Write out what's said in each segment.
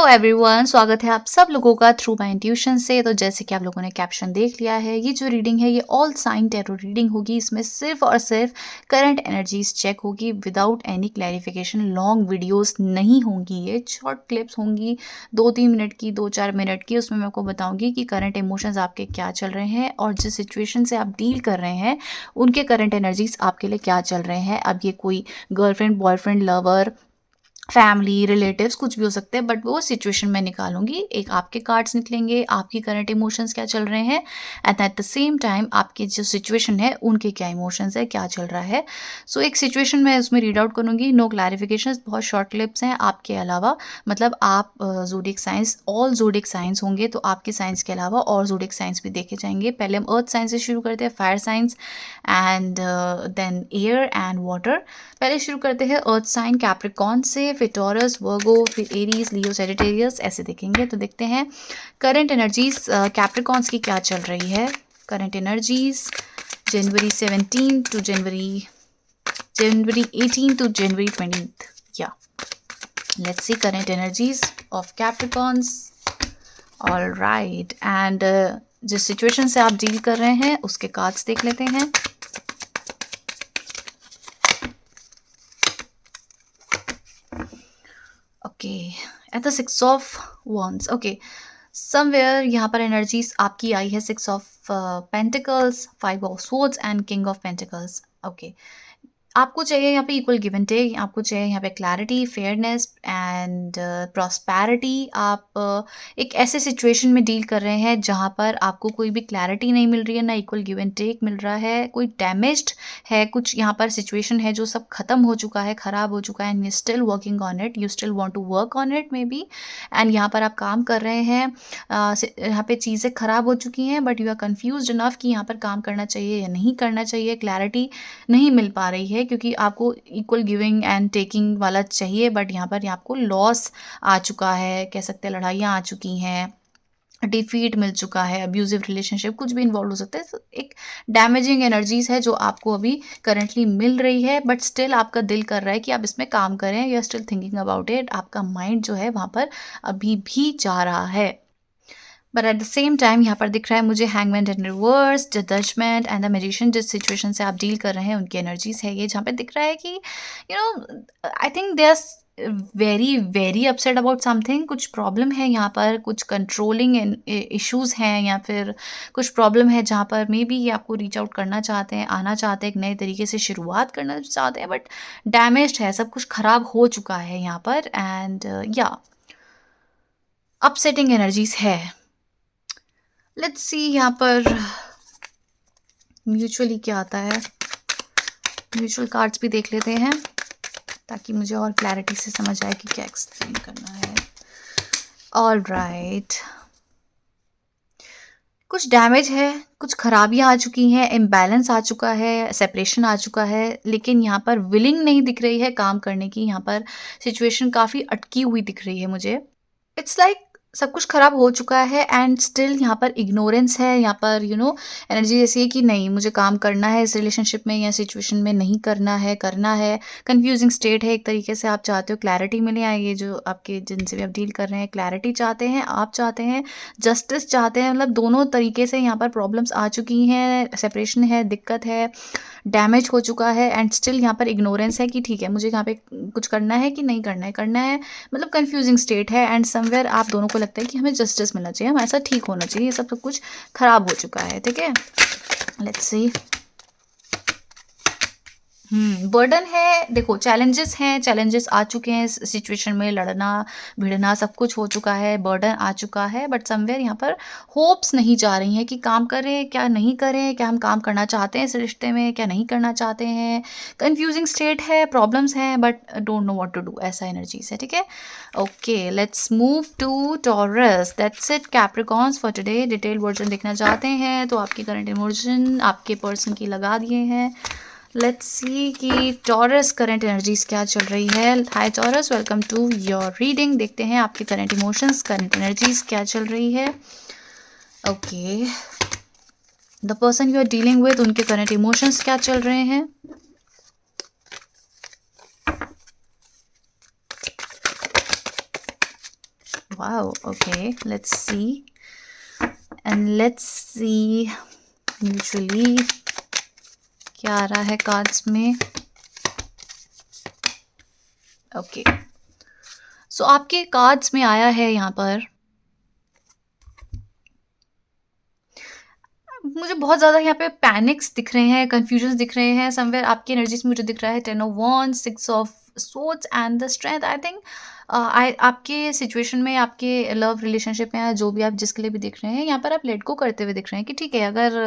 Everyone, स्वागत है आप सब लोगों का थ्रू माय इंट्यूशन से। तो जैसे कि आप लोगों ने कैप्शन देख लिया है, ये जो रीडिंग है ये ऑल साइन टैरो रीडिंग होगी। इसमें सिर्फ और सिर्फ करंट एनर्जीज चेक होगी without any clarification. Long videos नहीं होंगी, ये शॉर्ट क्लिप्स होंगी 2-3 मिनट की, 2-4 मिनट की। उसमें मैं आपको बताऊंगी कि करंट इमोशंस आपके क्या चल रहे हैं और जिस सिचुएशन से आप डील कर रहे हैं उनके करंट एनर्जीज आपके लिए क्या चल रहे हैं। अब ये कोई girlfriend, boyfriend, lover, family, relatives कुछ भी हो सकते हैं, बट वो सिचुएशन मैं निकालूंगी। एक आपके कार्ड्स निकलेंगे, आपकी करंट इमोशंस क्या चल रहे हैं, and eight the same time आपके जो सिचुएशन है उनके क्या इमोशंस है, क्या चल रहा है। सो एक सिचुएशन मैं उसमें रीड आउट करूंगी, नो क्लैरिफिकेशंस, बहुत शॉर्ट क्लिप्स हैं। आपके अलावा मतलब आप zodiac science, all zodiac science होंगे, तो आपके साइंस के अलावा और ज़ोडिक साइंस भी देखे जाएंगे। पहले हम अर्थ साइंस से शुरू करते हैं, fire science and then air and water. पहले शुरू करते हैं अर्थ साइन कैप्रिकॉन से, फिर टॉरस, वर्गो, फिर एरीज, लियो, सेजिटेरियस, ऐसे देखेंगे। तो देखते हैं करंट एनर्जीज कैप्रिकॉन्स की क्या चल रही है। Current energies January 17 to January 18 to January 20th। या let's see current energies of Capricorns. All right, and जिस सिचुएशन से आप डील कर रहे हैं उसके कार्ड्स देख लेते हैं। Okay, at the 6 of wands। Okay, somewhere यहाँ पर एनर्जीज आपकी आई है 6 of pentacles, 5 of swords and king of pentacles. Okay, आपको चाहिए यहाँ पे इक्वल गिव एंड टेक, आपको चाहिए यहाँ पे क्लैरिटी, फेयरनेस एंड प्रॉस्पैरिटी। आप एक ऐसे सिचुएशन में डील कर रहे हैं जहाँ पर आपको कोई भी क्लैरिटी नहीं मिल रही है, ना इक्वल गिव एंड टेक मिल रहा है, कोई डैमेज्ड है, कुछ यहाँ पर सिचुएशन है जो सब खत्म हो चुका है, ख़राब हो चुका है, and you still working on it, you still want to work on it maybe. And यहाँ पर आप काम कर रहे हैं, यहाँ पे चीज़ें ख़राब हो चुकी हैं, but you are confused enough कि यहाँ पर काम करना चाहिए या नहीं करना चाहिए। क्लैरिटी नहीं मिल पा रही है क्योंकि आपको इक्वल गिविंग एंड टेकिंग वाला चाहिए, बट यहाँ पर आपको लॉस आ चुका है, कह सकते हैं लड़ाइयाँ आ चुकी हैं, डिफीट मिल चुका है, अब्यूजिव रिलेशनशिप कुछ भी इन्वॉल्व हो सकता है। तो एक डैमेजिंग एनर्जीज है जो आपको अभी करंटली मिल रही है, बट स्टिल आपका दिल कर रहा है कि आप इसमें काम करें, you are still thinking about it. आपका माइंड जो है वहाँ पर अभी भी जा रहा है, but at the same time यहाँ पर दिख रहा है मुझे hangman in reverse, the judgment and the magician. जिस सिचुएशन से आप डील कर रहे हैं उनकी एनर्जीज है ये, जहाँ पे दिख रहा है कि you know I think they are very very upset about something. कुछ प्रॉब्लम है यहाँ पर, कुछ कंट्रोलिंग इश्यूज हैं, या फिर कुछ प्रॉब्लम है जहाँ पर मे बी ये आपको रीच आउट करना चाहते हैं, आना चाहते हैं, एक नए तरीके से शुरुआत करना चाहते हैं, बट डैमेज्ड है, सब कुछ खराब हो चुका है यहाँ पर। एंड या अपसेटिंग एनर्जीज है। लेट्स सी यहाँ पर म्यूचुअली क्या आता है। म्यूचुअल कार्ड्स भी देख लेते हैं ताकि मुझे और क्लैरिटी से समझ आए कि क्या एक्सप्लेन करना है। ऑल राइट, कुछ डैमेज है, कुछ खराबियाँ आ चुकी हैं, इम्बैलेंस आ चुका है, सेपरेशन आ चुका है, लेकिन यहाँ पर विलिंग नहीं दिख रही है काम करने की। यहाँ पर सिचुएशन काफ़ी अटकी हुई दिख रही है मुझे। इट्स लाइक सब कुछ खराब हो चुका है एंड स्टिल यहाँ पर इग्नोरेंस है। यहाँ पर यू नो एनर्जी ऐसी है कि नहीं, मुझे काम करना है इस रिलेशनशिप में या सिचुएशन में, नहीं करना है, करना है। कंफ्यूजिंग स्टेट है एक तरीके से। आप चाहते हो क्लैरिटी मिले, या ये जो आपके जिनसे भी आप डील कर रहे हैं क्लैरिटी चाहते हैं, आप चाहते हैं जस्टिस चाहते हैं। मतलब दोनों तरीके से यहाँ पर प्रॉब्लम्स आ चुकी हैं, सेपरेशन है, दिक्कत है, डैमेज हो चुका है, एंड स्टिल यहाँ पर इग्नोरेंस है कि ठीक है मुझे यहाँ पे कुछ करना है कि नहीं करना है, करना है। मतलब कंफ्यूजिंग स्टेट है एंड समवेयर आप दोनों को लगता है कि हमें जस्टिस मिलना चाहिए, हमारे साथ ठीक होना चाहिए, ये सब कुछ खराब हो चुका है। ठीक है, लेट्स सी। बर्डन है, देखो चैलेंजेस हैं, चैलेंजेस आ चुके हैं इस सिचुएशन में, लड़ना भिड़ना सब कुछ हो चुका है, बर्डन आ चुका है, बट समवेयर यहाँ पर होप्स नहीं जा रही हैं कि काम करें क्या नहीं करें, क्या हम काम करना चाहते हैं इस रिश्ते में, क्या नहीं करना चाहते हैं। कंफ्यूजिंग स्टेट है, प्रॉब्लम्स हैं, but don't know what to do, ऐसा एनर्जीज है। ठीक है, okay, let's move to Taurus. That's it Capricorns for today. Detail version देखना चाहते हैं तो आपकी करंट इमोशन आपके पर्सन की लगा दिए हैं। लेट्स सी कि टॉरस करंट एनर्जीज क्या चल रही है। Hi Taurus, welcome to your reading. देखते हैं आपके करंट इमोशंस, करंट एनर्जीज क्या चल रही है। Okay, the person you are dealing with, उनके करंट इमोशंस क्या चल रहे हैं। Wow, okay, let's see and let's see mutually क्या आ रहा है कार्ड्स में। ओके, सो आपके कार्ड्स में आया है यहाँ पर, मुझे बहुत ज़्यादा यहाँ पे पैनिक्स दिख रहे हैं, कन्फ्यूजन्स दिख रहे हैं समवेयर। आपकी एनर्जीज में मुझे दिख रहा है 10 of wands, 6 of swords and the strength. I think आपके सिचुएशन में, आपके लव रिलेशनशिप में, या जो भी आप जिसके लिए भी दिख रहे हैं, यहाँ पर आप लेट गो करते हुए दिख रहे हैं कि ठीक है, अगर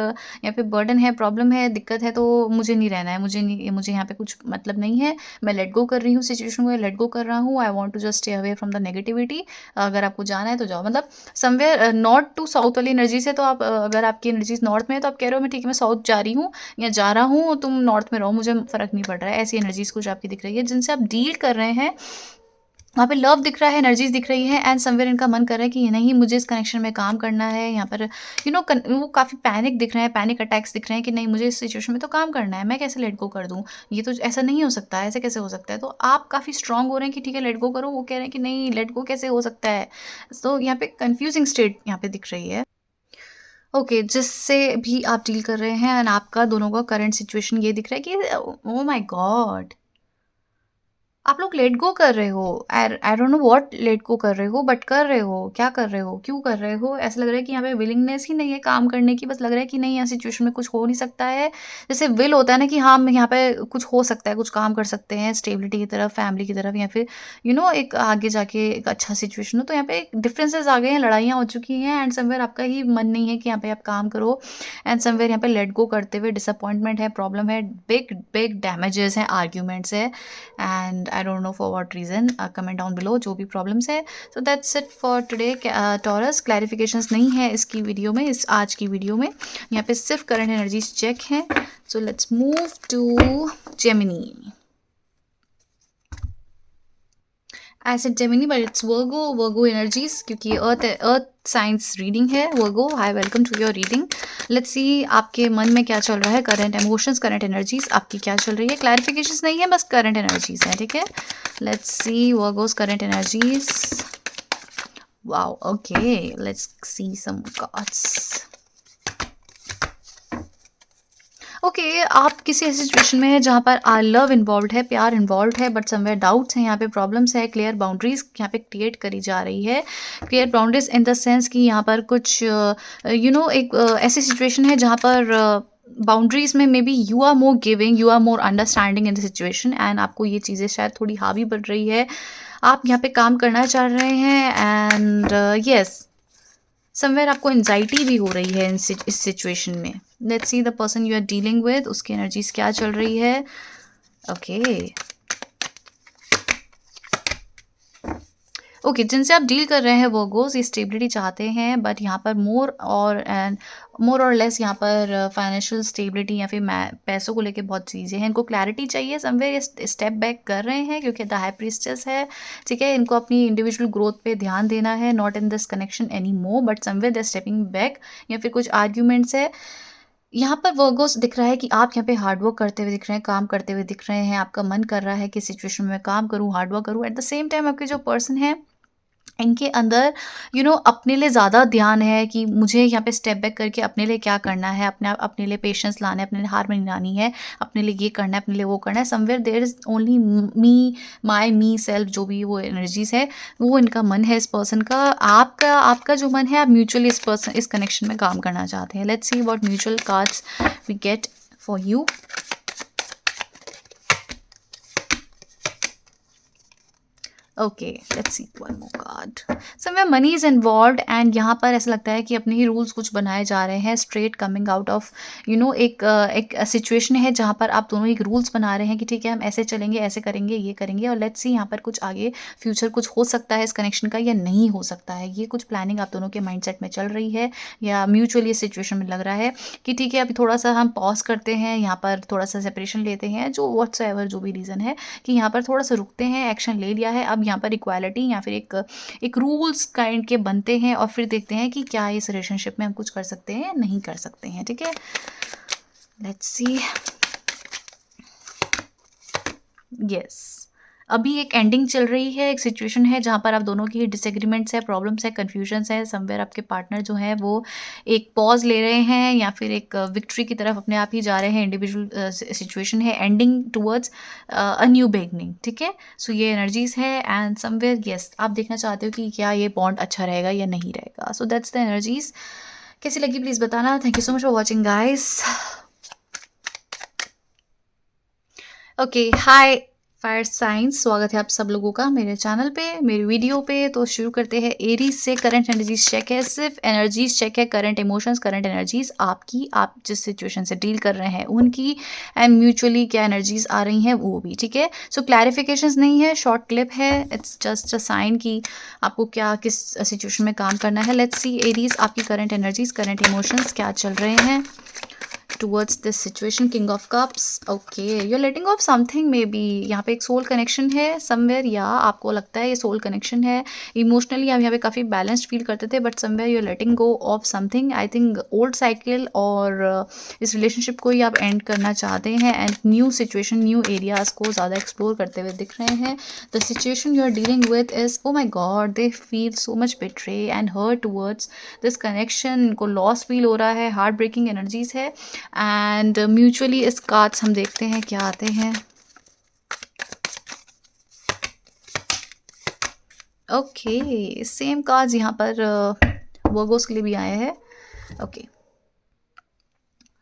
यहाँ पे बर्डन है, प्रॉब्लम है, दिक्कत है, तो मुझे नहीं रहना है, मुझे यहाँ पे कुछ मतलब नहीं है, मैं लेट गो कर रही हूँ सिचुएशन को, लेट गो कर रहा हूँ। I want to just stay away from the negativity. अगर आपको जाना है तो जाओ, मतलब समवेयर नॉर्थ टू साउथ वाली एनर्जी से। तो आप अगर आपकी एनर्जीज नॉर्थ में है तो आप कह रहे हो मैं ठीक है, मैं साउथ जा रही हूँ या जा रहा हूँ, तुम नॉर्थ में रहो, मुझे फ़र्क नहीं पड़ रहा है। ऐसी एनर्जीज कुछ आपकी दिख रही है जिनसे आप डील कर रहे हैं। वहाँ पे लव दिख रहा है, एनर्जीज दिख रही है, एंड समवेयर इनका मन कर रहा है कि नहीं, मुझे इस कनेक्शन में काम करना है। यहाँ पर वो काफ़ी पैनिक दिख रहे हैं, पैनिक अटैक्स दिख रहे हैं कि नहीं, मुझे इस सिचुएशन में तो काम करना है, मैं कैसे लेट गो कर दूँ, ये तो ऐसा नहीं हो सकता है, ऐसे कैसे हो सकता है। तो आप काफ़ी स्ट्रांग हो रहे हैं कि ठीक है लेट गो करो, वो कह रहे हैं कि नहीं, लेट गो कैसे हो सकता है। तो यहाँ पे कंफ्यूजिंग स्टेट यहाँ पे दिख रही है। ओके, जिससे भी आप डील कर रहे हैं एंड आपका दोनों का करंट सिचुएशन ये दिख रहा है कि ओ माय गॉड, आप लोग लेट गो कर रहे हो। I don't know what let go कर रहे हो, बट कर रहे हो, क्या कर रहे हो, क्यों कर रहे हो। ऐसा लग रहा है कि यहाँ पे विलिंगनेस ही नहीं है काम करने की, बस लग रहा है कि नहीं, यहाँ सिचुएशन में कुछ हो नहीं सकता है। जैसे विल होता है ना कि हाँ, यहाँ पे कुछ हो सकता है, कुछ काम कर सकते हैं स्टेबिलिटी की तरफ, फैमिली की तरफ, या फिर एक आगे जाके एक अच्छा सिचुएशन हो। तो यहाँ पे डिफरेंसेस आ गए हैं, लड़ाइयाँ हो चुकी हैं, एंड समवेयर आपका ही मन नहीं है कि यहाँ पे आप काम करो, एंड समवेयर यहाँ पे लेट गो करते हुए डिसअपॉइंटमेंट है, प्रॉब्लम है, बिग बिग डैमेजेस हैं, आर्ग्यूमेंट्स है, and I don't know for what reason. Comment down below जो भी प्रॉब्लम्स है। So that's it for today taurus. Clarifications नहीं है इसकी वीडियो में, इस आज की वीडियो में यहाँ पे सिर्फ करंट एनर्जीज चेक हैं। So let's move to Gemini. I said Gemini but it's Virgo energies, क्योंकि अर्थ साइंस रीडिंग है। Virgo, hi, welcome to your reading. Let's see आपके मन में क्या चल रहा है, करंट इमोशंस, करंट एनर्जीज आपकी क्या चल रही है। क्लैरिफिकेशंस नहीं है, बस करंट एनर्जीज है, ठीक है। Let's see Virgos current energies. Wow, okay, let's see some cards. Okay, आप किसी ऐसी सिचुएशन में है जहाँ पर लव इन्वॉल्व है, प्यार इन्वॉल्व है, बट समवेयर डाउट्स हैं, यहाँ पे प्रॉब्लम्स है। क्लियर बाउंड्रीज यहाँ पे क्रिएट करी जा रही है। Clear boundaries in the sense कि यहाँ पर कुछ एक ऐसी सिचुएशन है जहाँ पर बाउंड्रीज में maybe you are more giving, you are more understanding in the situation, and आपको ये चीज़ें शायद थोड़ी हावी पड़ रही है। आप यहाँ पे काम करना चाह रहे हैं, एंड यस, समवेयर आपको एंजाइटी भी हो रही है इस सिचुएशन में। Let's see the person you are dealing with, उसकी एनर्जीज क्या चल रही है। ओके, जिनसे आप डील कर रहे हैं वो गोज, ये स्टेबिलिटी चाहते हैं, बट यहाँ पर मोर और लेस यहाँ पर फाइनेंशियल स्टेबिलिटी या फिर पैसों को लेके बहुत चीज़ें हैं, इनको क्लैरिटी चाहिए। समवेयर ये स्टेप बैक कर रहे हैं क्योंकि द हाई प्रीस्टेस है, ठीक है। इनको अपनी इंडिविजुअल ग्रोथ पे ध्यान देना है, not in this connection any more, but somewhere they stepping back, या फिर कुछ आर्ग्यूमेंट्स है। यहाँ पर वर्गोस दिख रहा है कि आप यहाँ पे हार्डवर्क करते हुए दिख रहे हैं, काम करते हुए दिख रहे हैं, आपका मन कर रहा है कि सिचुएशन में काम करूँ, हार्डवर्क करूँ। एट द सेम टाइम आपके जो पर्सन है, इनके अंदर अपने लिए ज़्यादा ध्यान है कि मुझे यहाँ पे स्टेप बैक करके अपने लिए क्या करना है, अपने लिए पेशेंस लाना है, अपने लिए हार नहीं लानी है, अपने लिए ये करना है, अपने लिए वो करना है। Somewhere there is only myself, जो भी वो एनर्जीज है, वो इनका मन है इस पर्सन का। आपका जो मन है, आप म्यूचुअली इस कनेक्शन में काम करना चाहते हैं। Let's see what mutual cards we get for you. Okay, let's see one more card. Somewhere money is involved, and यहाँ पर ऐसा लगता है कि अपने ही रूल्स कुछ बनाए जा रहे हैं, स्ट्रेट कमिंग आउट ऑफ एक सिचुएशन है जहाँ पर आप दोनों एक रूल्स बना रहे हैं कि ठीक है, हम ऐसे चलेंगे, ऐसे करेंगे, ये करेंगे, और लेट्स सी यहाँ पर कुछ आगे फ्यूचर कुछ हो सकता है इस कनेक्शन का या नहीं हो सकता है। ये कुछ प्लानिंग आप दोनों के माइंडसेट में चल रही है, या म्यूचुअली इस सिचुएशन में लग रहा है कि ठीक है, अभी थोड़ा सा हम पॉज करते हैं, यहाँ पर थोड़ा सा सेपरेशन लेते हैं, जो व्हाट्सएवर जो भी रीज़न है, कि यहाँ पर थोड़ा सा रुकते हैं, एक्शन ले लिया है, अब यहाँ पर इक्वालिटी या फिर एक रूल्स काइंड के बनते हैं, और फिर देखते हैं कि क्या इस रिलेशनशिप में हम कुछ कर सकते हैं या नहीं कर सकते हैं, ठीक है। लेट्स सी, यस, अभी एक एंडिंग चल रही है, एक सिचुएशन है जहाँ पर आप दोनों की डिसएग्रीमेंट्स है, प्रॉब्लम्स है, कन्फ्यूजन्स है। समवेयर आपके पार्टनर जो है वो एक पॉज ले रहे हैं या फिर एक विक्ट्री की तरफ अपने आप ही जा रहे हैं। इंडिविजुअल सिचुएशन है, ending towards a new beginning, ठीक है। सो ये एनर्जीज है एंड समवेयर यस आप देखना चाहते हो कि क्या ये बॉन्ड अच्छा रहेगा या नहीं रहेगा। So that's the energies. कैसी लगी प्लीज़ बताना। Thank you so much for watching guys. Okay hi fire science, स्वागत है आप सब लोगों का मेरे चैनल पे, मेरी वीडियो पे। तो शुरू करते हैं। एरीज से करंट एनर्जीज चेक है, सिर्फ एनर्जीज चेक है, करंट इमोशंस, करंट एनर्जीज आपकी, आप जिस सिचुएशन से डील कर रहे हैं उनकी, एंड म्यूचुअली क्या एनर्जीज आ रही हैं वो भी, ठीक है। सो क्लैरिफिकेशंस नहीं है, शॉर्ट क्लिप है, इट्स जस्ट अ साइन कि आपको क्या किस सिचुएशन में काम करना है। लेट्स सी एरीज आपकी करंट एनर्जीज, करंट इमोशंस क्या चल रहे हैं towards this situation. King of Cups, okay, you're letting go of something maybe। यहाँ पे एक सोल कनेक्शन है समवेयर, या आपको लगता है ये सोल कनेक्शन है। इमोशनली आप यहाँ पे काफ़ी बैलेंस्ड फील करते थे, but somewhere you're letting go of something, I think old cycle, और इस रिलेशनशिप को ही आप एंड करना चाहते हैं and new situation, new areas को ज़्यादा एक्सप्लोर करते हुए दिख रहे हैं। The situation you are dealing with is, oh my god, they feel so much betray and hurt towards this connection. इनको लॉस फील हो रहा है, हार्ट ब्रेकिंग एनर्जीज है। एंड म्यूचुअली इस कार्ड्स हम देखते हैं क्या आते हैं। ओके सेम कार्ड्स यहाँ पर वर्गोस के लिए भी आए हैं। Okay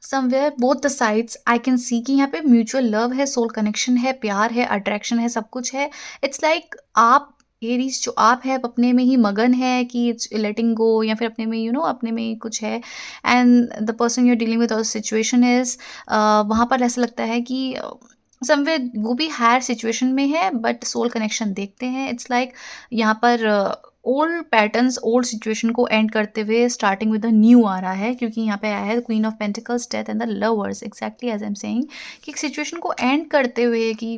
somewhere both the sides I can see कि यहाँ पे म्यूचुअल लव है, सोल कनेक्शन है, प्यार है, अट्रैक्शन है, सब कुछ है। इट्स लाइक आप एरीज जो आप है अपने में ही मगन है कि लेटिंग गो, या फिर अपने में अपने में ही कुछ है। And the person you are dealing with situation is, वहाँ पर ऐसा लगता है कि समवे वो भी हायर सिचुएशन में है बट सोल कनेक्शन देखते हैं। इट्स लाइक यहाँ पर ओल्ड पैटर्न्स, ओल्ड सिचुएशन को एंड करते हुए स्टार्टिंग विद अ न्यू आ रहा है, क्योंकि यहाँ पे आया है queen of pentacles, death and the lovers. Exactly as I am saying कि एक सिचुएशन को एंड करते हुए, कि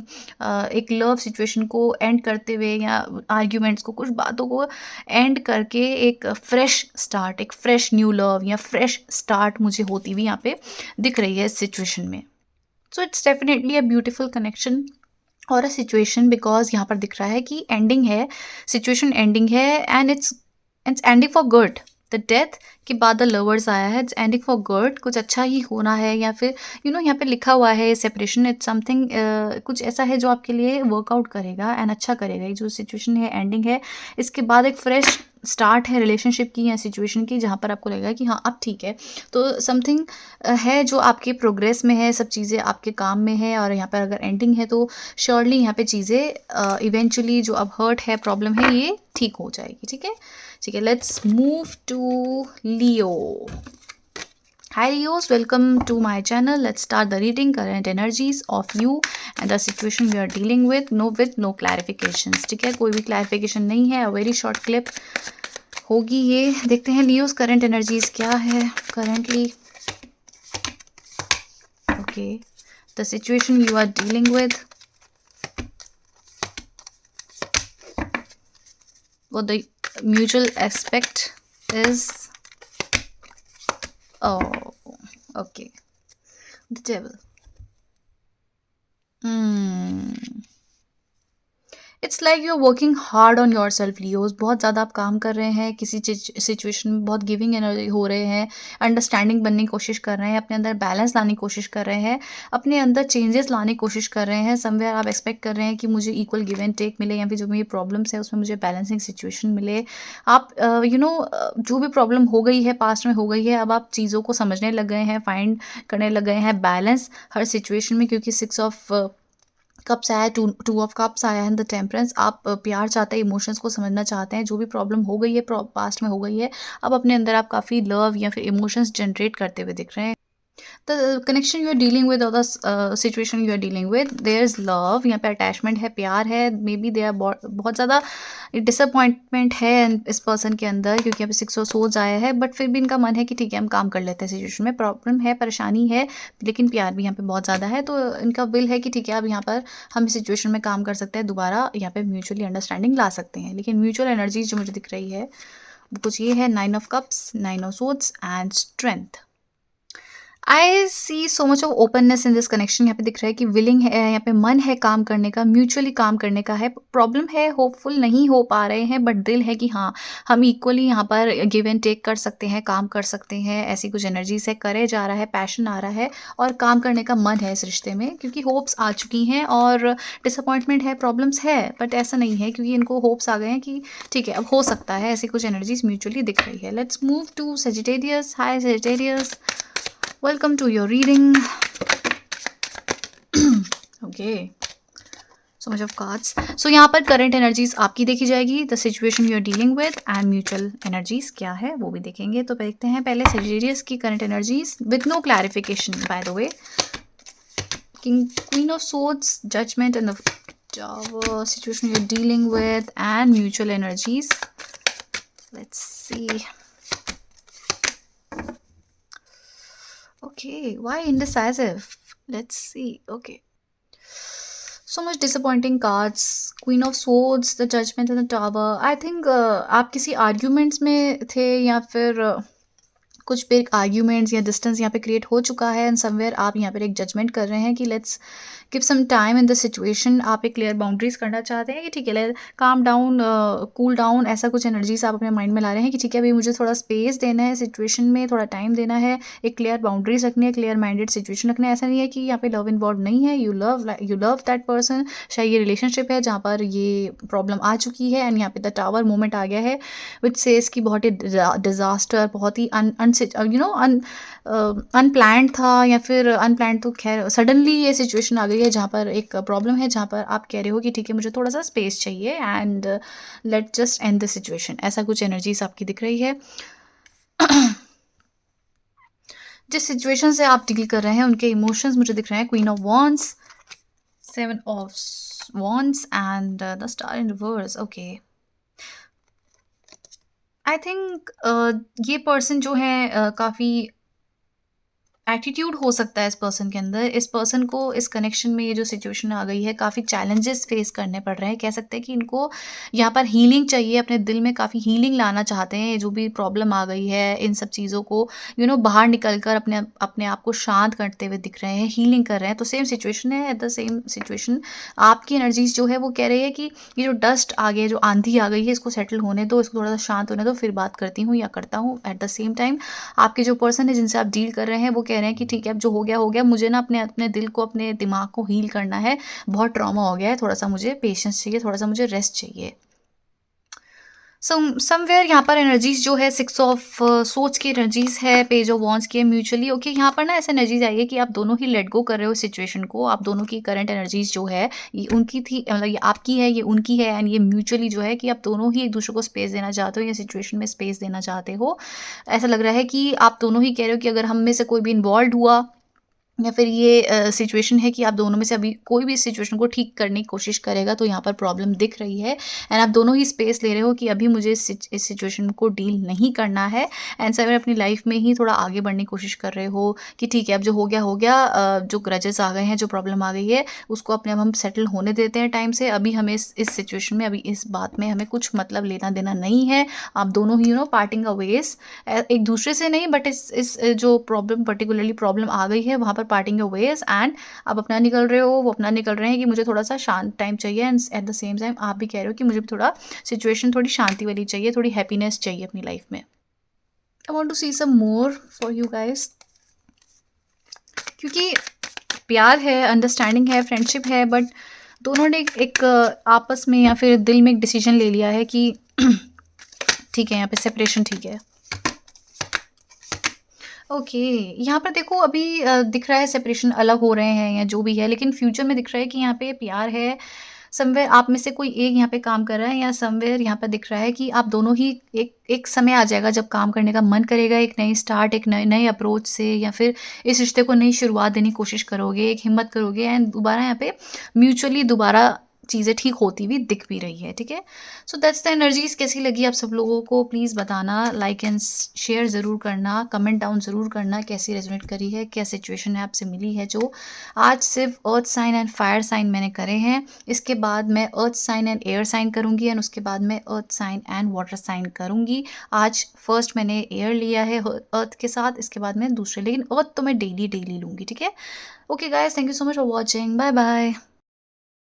एक लव सिचुएशन को एंड करते हुए, या आर्ग्यूमेंट्स को, कुछ बातों को एंड करके एक फ्रेश स्टार्ट, एक फ्रेश न्यू लव या फ्रेश स्टार्ट मुझे होती हुई यहाँ पे दिख रही है इस सिचुएशन में। So it's definitely a beautiful connection और अ सिचुएशन, बिकॉज यहाँ पर दिख रहा है कि एंडिंग है, सिचुएशन एंडिंग है, and it's ending for good. The death के बाद द लवर्स आया है, इट्स एंडिंग फॉर गुड, कुछ अच्छा ही होना है, या फिर यहाँ पे लिखा हुआ है सेपरेशन, इट्स समथिंग कुछ ऐसा है जो आपके लिए वर्कआउट करेगा एंड अच्छा करेगा। ये जो सिचुएशन है एंडिंग है, इसके बाद एक फ्रेश स्टार्ट है रिलेशनशिप की या सिचुएशन की, जहाँ पर आपको लगेगा कि हाँ अब ठीक है। तो समथिंग है जो आपके प्रोग्रेस में है, सब चीज़ें आपके काम में है, और यहाँ पर अगर एंडिंग है तो श्योरली यहाँ पे चीज़ें इवेंचुअली जो अब हर्ट है, प्रॉब्लम है, ये ठीक हो जाएगी, ठीक है। ठीक है, let's move to Leo. Hi Leos, welcome to my channel. Let's start the reading. Current energies of you and the situation we are dealing with. No clarifications. ठीक है, कोई भी clarification नहीं है. A very short clip होगी ये। देखते हैं लियोस करंट एनर्जीज क्या है currently. Okay, the situation you are dealing with. What the mutual aspect is. Oh, okay. The devil. It's like you are working hard on yourself Leos. बहुत ज़्यादा आप काम कर रहे हैं किसी सिचुएशन में, बहुत गिविंग एनर्जी हो रहे हैं, अंडरस्टैंडिंग बनने की कोशिश कर रहे हैं, अपने अंदर बैलेंस लाने की कोशिश कर रहे हैं, अपने अंदर चेंजेस लाने की कोशिश कर रहे हैं। समवेयर आप एक्सपेक्ट कर रहे हैं कि मुझे इक्वल गिव एंड टेक मिले, या फिर जो मेरी प्रॉब्लम्स है उसमें मुझे बैलेंसिंग सिचुएशन मिले। आप जो भी प्रॉब्लम हो गई है, पास्ट में हो गई है, अब आप चीज़ों को समझने लग गए हैं, फाइंड करने लग गए हैं बैलेंस हर सिचुएशन में, क्योंकि 6 ऑफ कप्स आया, टू ऑफ कप्स आया है, द टेम्परेंस। आप प्यार चाहते हैं, इमोशंस को समझना चाहते हैं, जो भी प्रॉब्लम हो गई है पास्ट में हो गई है, अब अपने अंदर आप काफ़ी लव या फिर इमोशंस जनरेट करते हुए दिख रहे हैं। The connection you are dealing with, और the situation you are dealing with, there is love, यहाँ पे अटैचमेंट है, प्यार है, मे बी देयर बहुत ज़्यादा डिसअपॉइंटमेंट है इस पर्सन के अंदर, क्योंकि यहाँ पे 6 ऑफ सोल्स आया है, बट फिर भी इनका मन है कि ठीक है हम काम कर लेते हैं। सिचुएशन में प्रॉब्लम है, परेशानी है, लेकिन प्यार भी यहाँ पे बहुत ज़्यादा है, तो इनका विल है कि ठीक है अब यहाँ पर हम इस सिचुएशन में काम कर सकते हैं, दोबारा यहाँ पे म्यूचुअली अंडरस्टैंडिंग ला सकते हैं। लेकिन म्यूचुअल एनर्जीज जो मुझे दिख रही है वो कुछ ये है, 9 of cups, 9 of swords and strength. I see so much of openness in this connection. यहाँ पे दिख रहा है कि विलिंग है, यहाँ पे मन है काम करने का, म्यूचुअली काम करने का है। प्रॉब्लम है होपफुल नहीं हो पा रहे हैं, बट दिल है कि हाँ, हम इक्वली यहाँ पर गिव एंड टेक कर सकते हैं, काम कर सकते हैं। ऐसी कुछ एनर्जी से करे जा रहा है, पैशन आ रहा है और काम करने का मन है इस रिश्ते में, क्योंकि होप्स आ चुकी हैं और डिसअपॉइंटमेंट है, प्रॉब्लम्स है, बट ऐसा नहीं है, क्योंकि इनको होप्स आ गए हैं कि ठीक है अब हो सकता है। ऐसी कुछ एनर्जीज म्यूचुअली दिख रही है। Let's move to Sagittarius. Hi Sagittarius, welcome to your reading. Okay, so much of cards. So यहाँ पर करंट एनर्जीज आपकी देखी जाएगी, the situation you are dealing with, and mutual energies क्या है वो भी देखेंगे। तो देखते हैं पहले सेजिटेरियस की current energies with no clarification by the way. King, queen of swords, judgment and the tower, situation you are dealing with and mutual energies. Let's see. Okay, why indecisive? Let's see. Okay. So much disappointing cards. Queen of Swords, the Judgment and the Tower. I think आप किसी arguments में थे, या फिर कुछ पे arguments या distance यहाँ पे क्रिएट हो चुका है, एंड समवेयर आप यहाँ पर एक जजमेंट कर रहे हैं कि let's give some time in the situation. आप एक क्लियर बाउंड्रीज करना चाहते हैं कि ठीक है, काम डाउन, कूल डाउन, ऐसा कुछ एनर्जीज आप अपने माइंड में ला रहे हैं कि ठीक है अभी मुझे थोड़ा स्पेस देना है, सिचुएशन में थोड़ा टाइम देना है, एक क्लियर बाउंड्रीज रखनी है, क्लियर माइंडेड सिचुएशन रखना है। ऐसा नहीं है कि यहाँ पे लव इन्वॉल्व नहीं है, यू लव दैट पर्सन। शायद ये रिलेशनशिप है जहाँ पर ये प्रॉब्लम आ चुकी है, एंड यहाँ पे द टावर मोमेंट आ गया है विच सेज की बहुत ही डिजास्टर, बहुत ही अनप्लान्ड था, या फिर अनप्लान्ड तो खैर सडनली ये सिचुएशन आ गई है जहाँ पर एक प्रॉब्लम है, जहाँ पर आप कह रहे हो कि ठीक है मुझे थोड़ा सा स्पेस चाहिए and let just and the situation. ऐसा कुछ एनर्जीज आपकी दिख रही है। जिस सिचुएशन से आप डील कर रहे हैं उनके इमोशंस मुझे दिख रहे हैं। Queen of wands, 7 of wands and the star in reverse. Okay, I think ये पर्सन जो है काफ़ी एटीट्यूड हो सकता है इस पर्सन के अंदर। इस पर्सन को इस कनेक्शन में ये जो सिचुएशन आ गई है, काफ़ी चैलेंजेस फेस करने पड़ रहे हैं। कह सकते हैं कि इनको यहाँ पर हीलिंग चाहिए, अपने दिल में काफ़ी हीलिंग लाना चाहते हैं। जो भी प्रॉब्लम आ गई है इन सब चीज़ों को बाहर निकल कर अपने अपने आप को शांत करते हुए दिख रहे हैं, हीलिंग कर रहे हैं। तो सेम सिचुएशन है, एट द सेम सिचुएशन आपकी एनर्जीज जो है वो कह रही है कि ये जो डस्ट आ गया, जो आंधी आ गई है, इसको सेटल होने दो, इसको थोड़ा सा शांत होने दो, फिर बात करती हूँ या करता हूँ। एट द सेम टाइम आपके जो पर्सन है जिनसे आप डील कर रहे हैं वो कह रहे हैं कि ठीक है अब जो हो गया हो गया, मुझे ना अपने अपने दिल को, अपने दिमाग को हील करना है, बहुत ट्रॉमा हो गया है, थोड़ा सा मुझे पेशेंस चाहिए, थोड़ा सा मुझे रेस्ट चाहिए। समवेयर यहाँ पर एनर्जीज जो है 6 ऑफ सोच की एनर्जीज है, पेज ऑफ वॉन्ड्स की म्यूचुअली। ओके, यहाँ पर ना ऐसे एनर्जीज आई है कि आप दोनों ही लेट गो कर रहे हो सिचुएशन को। आप दोनों की करंट एनर्जीज जो है ये उनकी थी, मतलब ये आपकी है, ये उनकी है, एंड ये म्यूचुअली जो है कि आप दोनों ही एक दूसरे को स्पेस देना चाहते हो, या सिचुएशन में स्पेस देना चाहते हो। ऐसा लग रहा है कि आप दोनों ही कह रहे हो कि अगर हम में से कोई भी इन्वॉल्व हुआ, या फिर ये सिचुएशन है कि आप दोनों में से अभी कोई भी इस सिचुएशन को ठीक करने की कोशिश करेगा, तो यहाँ पर प्रॉब्लम दिख रही है, एंड आप दोनों ही स्पेस ले रहे हो कि अभी मुझे इस सिचुएशन को डील नहीं करना है, एंड सर अपनी लाइफ में ही थोड़ा आगे बढ़ने की कोशिश कर रहे हो कि ठीक है अब जो हो गया, जो ग्रजेस आ गए हैं, जो प्रॉब्लम आ गई है, उसको अपने अब हम सेटल होने देते हैं टाइम से। अभी हमें इस सिचुएशन में, अभी इस बात में हमें कुछ मतलब लेना देना नहीं है। आप दोनों ही पार्टिंग अ वेज, एक दूसरे से नहीं, बट इस जो प्रॉब्लम, पर्टिकुलरली प्रॉब्लम आ गई है, वहाँ पर पार्टिंग योर वेज, एंड आप अपना निकल रहे हो, वो अपना निकल रहे हैं कि मुझे थोड़ा सा शांत टाइम चाहिए, and eight the same time आप भी कह रहे हो कि मुझे भी थोड़ा सिचुएशन थोड़ी शांति वाली चाहिए, थोड़ी हैप्पीनेस चाहिए अपनी लाइफ में। I want to see some more for you guys, क्योंकि प्यार है, अंडरस्टैंडिंग है, फ्रेंडशिप है, बट दोनों ने एक आपस में या फिर दिल में एक डिसीजन ले लिया है कि ठीक है यहाँ पे सेपरेशन ठीक है। ओके, यहाँ पर देखो अभी दिख रहा है सेपरेशन, अलग हो रहे हैं या जो भी है, लेकिन फ्यूचर में दिख रहा है कि यहाँ पे प्यार है। समवेयर आप में से कोई एक यहाँ पे काम कर रहा है, या समवेयर यहाँ पर दिख रहा है कि आप दोनों ही एक एक समय आ जाएगा जब काम करने का मन करेगा, एक नई स्टार्ट, एक नए नए अप्रोच से, या फिर इस रिश्ते को नई शुरुआत देने की कोशिश करोगे, एक हिम्मत करोगे, एंड दोबारा यहाँ पे म्यूचुअली दोबारा चीज़ें ठीक होती हुई दिख भी रही है, ठीक है। So that's the energies. कैसी लगी आप सब लोगों को प्लीज़ बताना, लाइक एंड शेयर ज़रूर करना, कमेंट डाउन ज़रूर करना कैसी रेजोनेट करी है, क्या सिचुएशन है आपसे मिली है। जो आज सिर्फ earth sign and fire sign मैंने करे हैं, इसके बाद मैं earth sign and air sign करूँगी एंड उसके बाद मैं earth sign and water sign करूँगी। आज फर्स्ट मैंने एयर लिया है अर्थ के साथ, इसके बाद मैं दूसरे, लेकिन अर्थ तो मैं डेली डेली लूँगी, ठीक है। Okay guys, thank you so much for watching, bye bye.